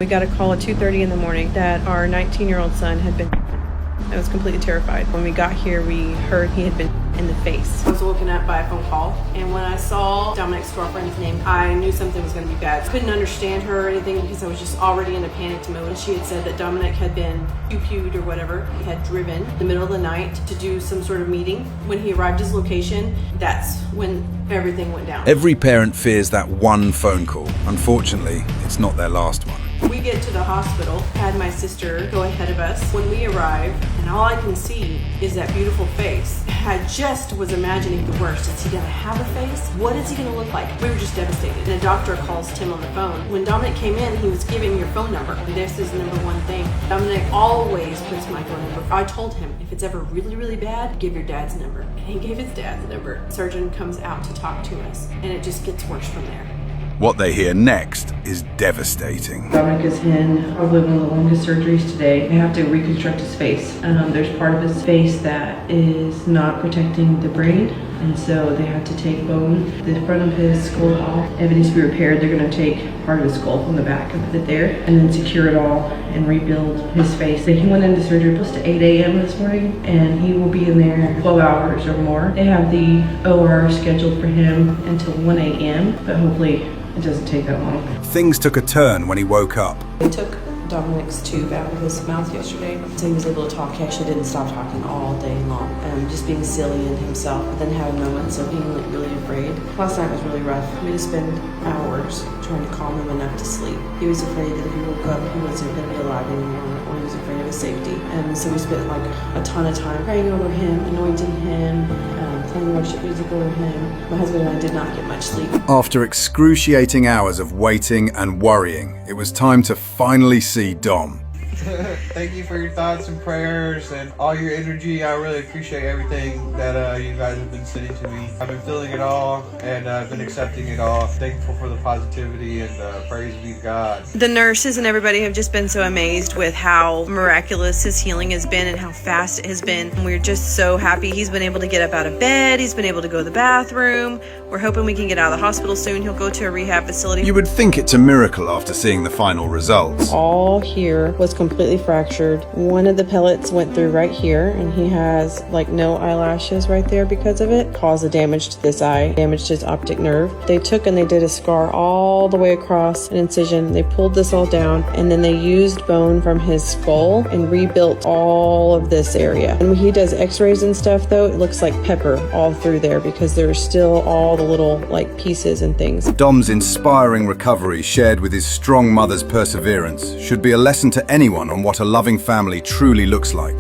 We got a call at 2:30 in the morning that our 19-year-old son had been. I was completely terrified. When we got here, we heard he had been in the face. I was woken up by a phone call, and when I saw Dominic's girlfriend's name, I knew something was going to be bad. I couldn't understand her or anything because I was just already in a panicked mode. She had said that Dominic had been pew-pewed or whatever. He had driven in the middle of the night to do some sort of meeting. When he arrived at his location, that's when everything went down. Every parent fears that one phone call. Unfortunately, it's not their last one. We get to the hospital, had my sister go ahead of us. When we arrive, and all I can see is that beautiful face, I just was imagining the worst. Is he gonna have a face? What is he gonna look like? We were just devastated. And a doctor calls Tim on the phone. When Dominic came in, he was giving your phone number. This is the number one thing. Dominic always puts my phone number. I told him, if it's ever really, really bad, give your dad's number. And he gave his dad's number. Surgeon comes out to talk to us, and it just gets worse from there. What they hear next is devastating. Dominic is in probably one of the longest surgeries today. They have to reconstruct his face. There's part of his face that is not protecting the brain, and so they have to take bone, the front of his skull off. If it needs to be repaired, they're going to take part of his skull from the back and put it there, and then secure it all and rebuild his face. He went into surgery close to 8 a.m. this morning, and he will be in there 12 hours or more. They have the OR scheduled for him until 1 a.m., but hopefully it doesn't take that long. Things took a turn when he woke up. They took Dominic's tube out of his mouth yesterday, so he was able to talk. He actually didn't stop talking all day long, just being silly in himself, but then having moments of being really afraid. Last night was really rough. We had to spend hours trying to calm him enough to sleep. He was afraid that if he woke up, he wasn't going to be alive anymore, or he was afraid of his safety. And so we spent like a ton of time praying over him, anointing him, playing worship music over him. My husband and I did not get much sleep. After excruciating hours of waiting and worrying, it was time to finally see Dom. Thank you for your thoughts and prayers and all your energy. I really appreciate everything that you guys have been sending to me. I've been feeling it all, and I've been accepting it all. Thankful for the positivity, and praise be to God. The nurses and everybody have just been so amazed with how miraculous his healing has been and how fast it has been. And we're just so happy he's been able to get up out of bed. He's been able to go to the bathroom. We're hoping we can get out of the hospital soon. He'll go to a rehab facility. You would think it's a miracle after seeing the final results. All here was completely fractured. One of the pellets went through right here, and he has like no eyelashes right there because of it. Caused the damage to this eye, damaged his optic nerve. They took and they did a scar all the way across an incision. They pulled this all down, and then they used bone from his skull and rebuilt all of this area. And when he does x-rays and stuff though, it looks like pepper all through there because there's still all the little like pieces and things. Dom's inspiring recovery, shared with his strong mother's perseverance, should be a lesson to anyone on what a loving family truly looks like.